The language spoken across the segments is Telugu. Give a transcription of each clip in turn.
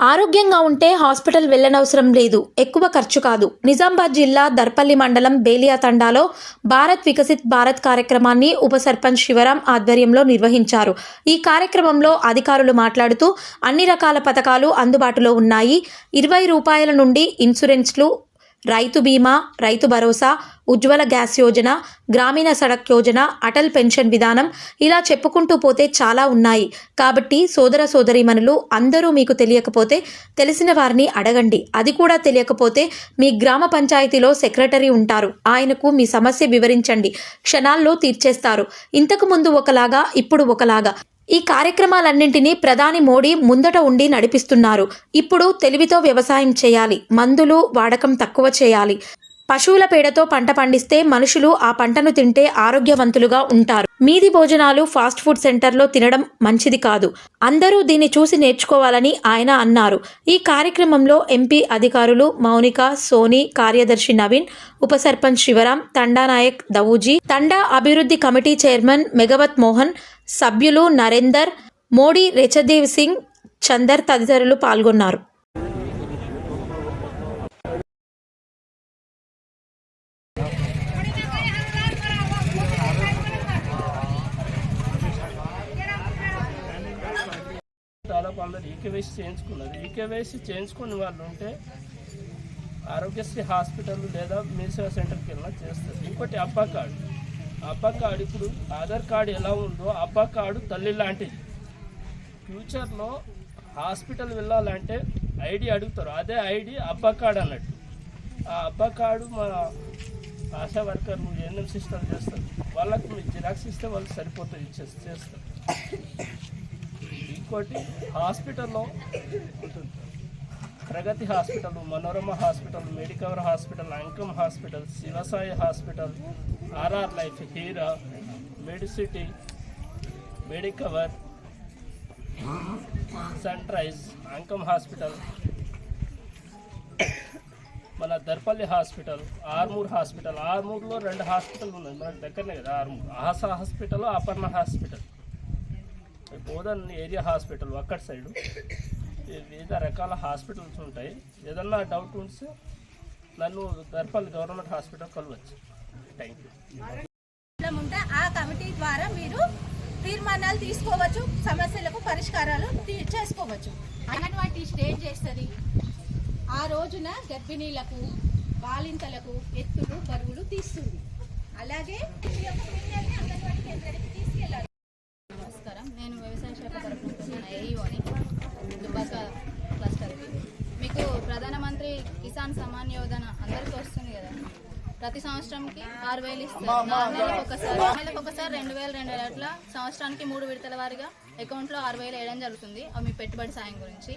ఆరోగ్యంగా ఉంటే హాస్పిటల్ వెళ్లనవసరం లేదు. ఎక్కువ ఖర్చు కాదు. నిజామాబాద్ జిల్లా దర్పల్లి మండలం బేలియా తండాలో భారత్ వికసిత్ భారత్ కార్యక్రమాన్ని ఉప సర్పంచ్ శివరాం ఆధ్వర్యంలో నిర్వహించారు. ఈ కార్యక్రమంలో అధికారులు మాట్లాడుతూ అన్ని రకాల పథకాలు అందుబాటులో ఉన్నాయి. 20 రూపాయల నుండి ఇన్సూరెన్స్లు, రైతు బీమా, రైతు భరోసా, ఉజ్వల గ్యాస్ యోజన, గ్రామీణ సడక్ యోజన, అటల్ పెన్షన్ విధానం, ఇలా చెప్పుకుంటూ పోతే చాలా ఉన్నాయి. కాబట్టి సోదర సోదరీమణులు అందరూ మీకు తెలియకపోతే తెలిసిన వారిని అడగండి. అది కూడా తెలియకపోతే మీ గ్రామ పంచాయతీలో సెక్రటరీ ఉంటారు. ఆయనకు మీ సమస్య వివరించండి. క్షణాల్లో తీర్చేస్తారు. ఇంతకు ముందు ఒకలాగా, ఇప్పుడు ఒకలాగా. ఈ కార్యక్రమాలన్నింటినీ ప్రధాని మోడీ ముందట ఉండి నడిపిస్తున్నారు. ఇప్పుడు తెలివితో వ్యవసాయం చేయాలి. మందులు వాడకం తక్కువ చేయాలి. పశువుల పేడతో పంట పండిస్తే మనుషులు ఆ పంటను తింటే ఆరోగ్యవంతులుగా ఉంటారు. మీది భోజనాలు ఫాస్ట్ ఫుడ్ సెంటర్లో తినడం మంచిది కాదు. అందరూ దీన్ని చూసి నేర్చుకోవాలని ఆయన అన్నారు. ఈ కార్యక్రమంలో ఎంపీ అధికారులు మౌనిక, సోని, కార్యదర్శి నవీన్, ఉప సర్పంచ్ శివరాం, తండా నాయక్ దవూజీ, తండా అభివృద్ధి కమిటీ చైర్మన్ మెగవత్ మోహన్, సభ్యులు నరేందర్, మోడీ, రెచదేవ్ సింగ్, చందర్ తదితరులు పాల్గొన్నారు. దాదాపు అందరు ఈకేవైసీ చేయించుకున్నారు. ఈకేవైసీ చేయించుకునే వాళ్ళు ఉంటే ఆరోగ్యశ్రీ హాస్పిటల్ లేదా మీ సేవా సెంటర్కి వెళ్ళినా చేస్తారు. ఇంకోటి అబ్బా కార్డు. అబ్బా కార్డు ఇప్పుడు ఆధార్ కార్డు ఎలా ఉందో అబ్బా కార్డు తల్లి లాంటిది. ఫ్యూచర్లో హాస్పిటల్ వెళ్ళాలంటే ఐడి అడుగుతారు. అదే ఐడి అబ్బా కార్డు అన్నట్టు. ఆ అబ్బా కార్డు మన ఆశా వర్కర్లు ఎన్ఎం సిస్టమ్ చేస్తారు. వాళ్ళకు మీరు జిరాక్స్ ఇస్తే వాళ్ళు సరిపోతుంది, చేస్తారు. ఇంకోటి హాస్పిటల్లో Pragati hospital, Manorama hospital, Medicover hospital, Ankam hospital, Shivasai hospital, RR life, Heera, Medicity, Medicover, Sunrise, Ankam hospital, మన దర్పల్లి హాస్పిటల్, ఆర్మూర్ హాస్పిటల్. ఆర్మూర్లో 2 హాస్పిటల్ ఉన్నాయి మనకు దగ్గరనే కదా. ఆర్మూర్ ఆహసా hospital, Aparna hospital, Bodhan area hospital అక్కడ సైడు. వివిధ రకాల హాస్పిటల్స్ ఉంటాయి. ఏదన్నా డౌట్ ఉంటే నన్ను దర్పల్లి గవర్నమెంట్ హాస్పిటల్ కలవచ్చు. Thank you. ఉంటే ఆ కమిటీ ద్వారా మీరు తీర్మానాలు తీసుకోవచ్చు, సమస్యలకు పరిష్కారాలు చేసుకోవచ్చు. అంగన్వాడీ స్టేజ్ చేస్తుంది. ఆ రోజున గర్భిణీలకు, బాలింతలకు ఎత్తులు, బరువులు తీస్తుంది. అలాగే అంగన్వాడీ కేంద్రానికి తీసుకెళ్ళాలి. నమస్కారం, నేను వ్యవసాయ శాఖ తరఫున ఏఈఓని దుబ్బాక క్లస్టర్కి. మీకు ప్రధానమంత్రి కిసాన్ సమ్మాన్ యోజన అందరికీ వస్తుంది కదా. ప్రతి సంవత్సరంకి 6,000 ఇస్తారు. 4 నెలలకు ఒకసారి 2,000 అట్లా సంవత్సరానికి 3 విడతల వారిగా అకౌంట్లో 6,000 వేయడం జరుగుతుంది. అవి మీ పెట్టుబడి సాయం గురించి.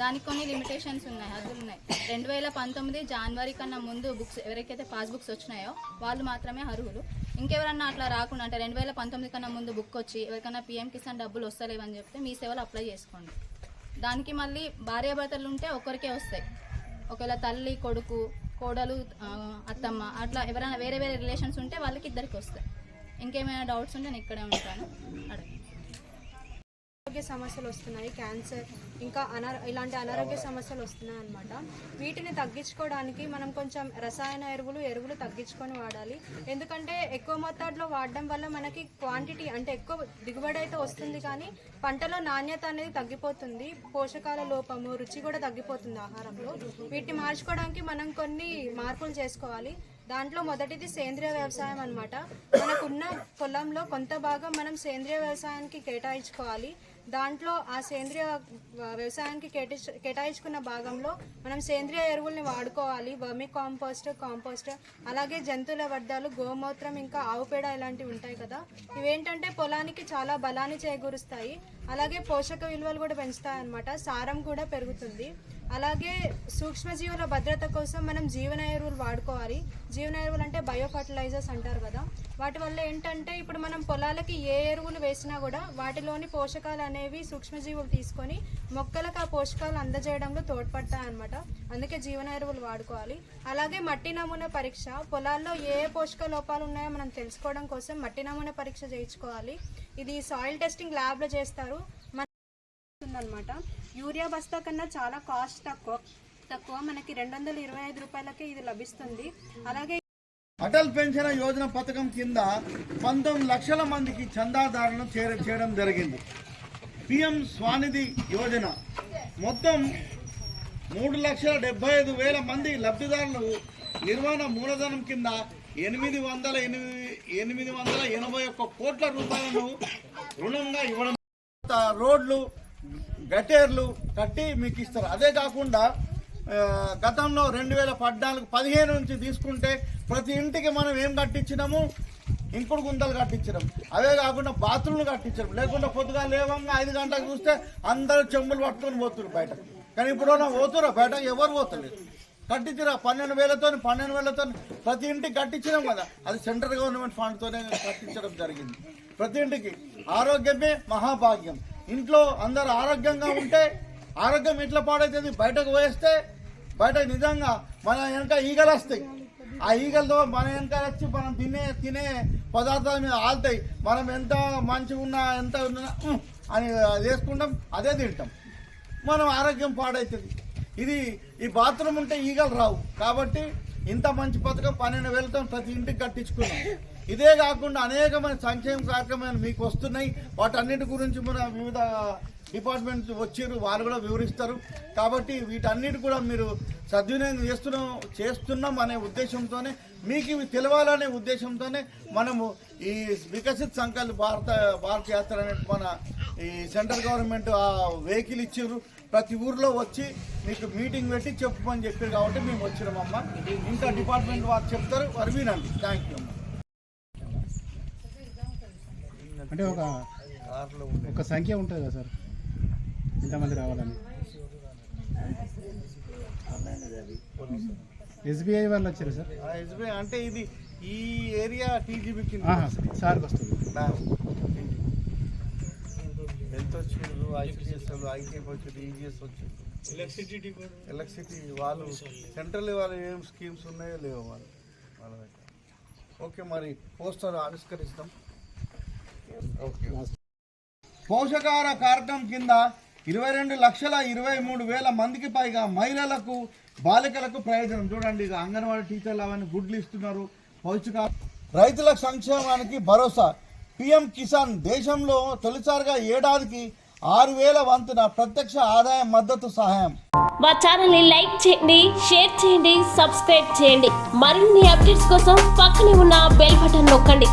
దానికి కొన్ని లిమిటేషన్స్ ఉన్నాయి, హద్దులు ఉన్నాయి. 2019 జనవరి కన్నా ముందు బుక్స్ ఎవరికైతే పాస్బుక్స్ వచ్చినాయో వాళ్ళు మాత్రమే అర్హులు. ఇంకెవరన్నా అట్లా రాకుండా అంటే 2019 కన్నా ముందు బుక్ వచ్చి ఎవరికైనా పీఎం కిసాన్ డబ్బులు వస్తలేవని చెప్తే మీ సేవలు అప్లై చేసుకోండి. దానికి మళ్ళీ భార్యాభర్తలు ఉంటే ఒక్కరికే వస్తాయి. ఒకవేళ తల్లి, కొడుకు, కోడలు, అత్తమ్మ అట్లా ఎవరైనా వేరే వేరే రిలేషన్స్ ఉంటే వాళ్ళకి 2కి వస్తాయి. ఇంకేమైనా డౌట్స్ ఉంటే నేను ఇక్కడే ఉంటాను, అడగండి. ఆరోగ్య సమస్యలు వస్తున్నాయి, క్యాన్సర్ ఇంకా ఇలాంటి అనారోగ్య సమస్యలు వస్తున్నాయి అన్నమాట. వీటిని తగ్గించుకోవడానికి మనం కొంచెం రసాయన ఎరువులు తగ్గించుకొని వాడాలి. ఎందుకంటే ఎక్కువ మొత్తాల్లో వాడడం వల్ల మనకి క్వాంటిటీ అంటే ఎక్కువ దిగుబడి అయితే వస్తుంది, కానీ పంటలో నాణ్యత అనేది తగ్గిపోతుంది. పోషకాల లోపము, రుచి కూడా తగ్గిపోతుంది ఆహారంలో. వీటిని మార్చుకోవడానికి మనం కొన్ని మార్పులు చేసుకోవాలి. దాంట్లో మొదటిది సేంద్రియ వ్యవసాయం అన్నమాట. మనకున్న పొలంలో కొంత భాగం మనం సేంద్రియ వ్యవసాయానికి కేటాయించుకోవాలి. దాంట్లో ఆ సేంద్రియ వ్యవసాయానికి కేటాయించుకున్న భాగంలో మనం సేంద్రియ ఎరువుల్ని వాడుకోవాలి. వర్మి కాంపోస్ట్, అలాగే జంతువుల వ్యర్థాలు, గోమూత్రం, ఇంకా ఆవు పేడ ఇలాంటివి ఉంటాయి కదా. ఇవేంటంటే పొలానికి చాలా బలాన్ని చేకూరుస్తాయి. అలాగే పోషక విలువలు కూడా పెంచుతాయి అన్నమాట. సారం కూడా పెరుగుతుంది. అలాగే సూక్ష్మజీవుల భద్రత కోసం మనం జీవన ఎరువులు వాడుకోవాలి. జీవన ఎరువులు అంటే బయో ఫర్టిలైజర్స్ అంటారు కదా. వాటి వల్ల ఏంటంటే ఇప్పుడు మనం పొలాలకి ఏ ఎరువులు వేసినా కూడా వాటిలోని పోషకాలు అనేవి సూక్ష్మజీవులు తీసుకొని మొక్కలకు ఆ పోషకాలు అందజేయడంలో తోడ్పడతాయన్నమాట. అందుకే జీవన ఎరువులు వాడుకోవాలి. అలాగే మట్టి నమూనా పరీక్ష, పొలాల్లో ఏ పోషక లోపాలు ఉన్నాయో మనం తెలుసుకోవడం కోసం మట్టి నమూనా పరీక్ష చేయించుకోవాలి. ఇది సాయిల్ టెస్టింగ్ ల్యాబ్లో చేస్తారు. వస్తుందన్నమాట. యూరియా బస్తా కన్నా చాలా కాస్ట్ తక్కువ మనకి 225 రూపాయలకే ఇది లభిస్తుంది. అలాగే అటల్ పెన్షన్ యోజన పథకం కింద 19 లక్షల మందికి చందాదారులను చేయడం జరిగింది. పిఎం స్వానిధి యోజన మొత్తం 3,75,000 మంది లబ్ధిదారులు నిర్వహణ మూలధనం కింద 881 కోట్ల రూపాయలను రుణంగా ఇవ్వడం, రోడ్లు గటేర్లు కట్టి మీకు ఇస్తారు. అదే కాకుండా గతంలో 2014-15 నుంచి తీసుకుంటే ప్రతి ఇంటికి మనం ఏం కట్టించినాము, ఇంకుడు గుంతలు కట్టించడం. అవే కాకుండా బాత్రూమ్లు కట్టించడం. లేకుండా పొద్దుగా లేవంగా 5 గంటలకు చూస్తే అందరూ చెంబులు పట్టుకొని పోతున్నారు బయట. కానీ ఇప్పుడు పోతురా బయట, ఎవరు పోతలేదు. కట్టించరా 12,000తో ప్రతి ఇంటికి కట్టించడం కదా. అది సెంట్రల్ గవర్నమెంట్ ఫండ్తోనే కట్టించడం జరిగింది. ప్రతి ఇంటికి ఆరోగ్యమే మహాభాగ్యం. ఇంట్లో అందరూ ఆరోగ్యంగా ఉంటే ఆరోగ్యం ఎట్లా పాడవుతుంది. బయటకు పోయేస్తే బయట నిజంగా మన వెనక ఈగలు వస్తాయి. ఆ ఈగలతో మన వెనక వచ్చి మనం తినే పదార్థాల మీద ఆలుతాయి. మనం ఎంత మంచిగా ఉన్నా ఎంత ఉన్నా అని వేసుకుంటాం, అదే తింటాం, మనం ఆరోగ్యం పాడవుతుంది. ఈ బాత్రూమ్ ఉంటే ఈగలు రావు. కాబట్టి ఇంత మంచి పథకం 12,000తో ప్రతి ఇంటికి కట్టించుకున్నాం. ఇదే కాకుండా అనేకమైన సంక్షేమ కార్యక్రమాలు మీకు వస్తున్నాయి. వాటన్నిటి గురించి మన వివిధ డిపార్ట్మెంట్స్ వచ్చారు, వారు కూడా వివరిస్తారు. కాబట్టి వీటన్నిటి కూడా మీరు సద్వినియోగం చేస్తున్నాం అనే ఉద్దేశంతోనే, మీకు ఇవి తెలవాలనే ఉద్దేశంతోనే మనము ఈ వికసిత్ సంకల్ప్ భారత యాత్ర అనే మన ఈ సెంట్రల్ గవర్నమెంట్ ఆ వెహికల్ ఇచ్చారు. ప్రతి ఊర్లో వచ్చి మీకు మీటింగ్ పెట్టి చెప్పమని చెప్పారు. కాబట్టి మేము వచ్చినామమ్మ. ఇంకా డిపార్ట్మెంట్ వారు చెప్తారు, వారు వినండి. థ్యాంక్ యూ అమ్మ. అంటే ఒక సంఖ్య ఉంటుంది కదా సార్, ఎంతమంది రావాలని? ఎస్బీఐ వాళ్ళు వచ్చారు సార్. ఎస్బీఐ అంటే ఇది ఈ ఏరియా టీజీబీ కింద సార్కి వస్తుంది. హెల్త్ వచ్చిండ్రు, ఐసీడీఎస్ ఐకేఎఫ్ వచ్చింది, ఈజీఎస్ వచ్చింది, ఎలక్ట్రిసిటీ వాళ్ళు సెంట్రల్ వాళ్ళు ఏం స్కీమ్స్ ఉన్నాయో లేవో వాళ్ళ దగ్గర. ఓకే, మరి పోస్టర్ ఆవిష్కరిస్తాం. ఓకే. పోషకాహార కార్యక్రమం కింద 22,23,000 మందికి పైగా మహిళలకు, బాలికలకు ప్రయోజనం. చూడండి, ఇక అంగన్వాడీ టీచర్లు అవన్నీ గుడ్లు ఇస్తున్నారు. పౌష్టికాహార రైతుల సంక్షేమానికి భరోసా. పిఎం కిసాన్ దేశంలో తొలిసారిగా ఏడాదికి 6,000 వంతున ప్రత్యక్ష ఆదాయ మద్దతు సహాయం. మా ఛానల్ ని లైక్ చేయండి, షేర్ చేయండి, సబ్స్క్రైబ్ చేయండి. మరిన్ని అప్డేట్స్ కోసం పక్కనే ఉన్న బెల్ బటన్ నొక్కండి.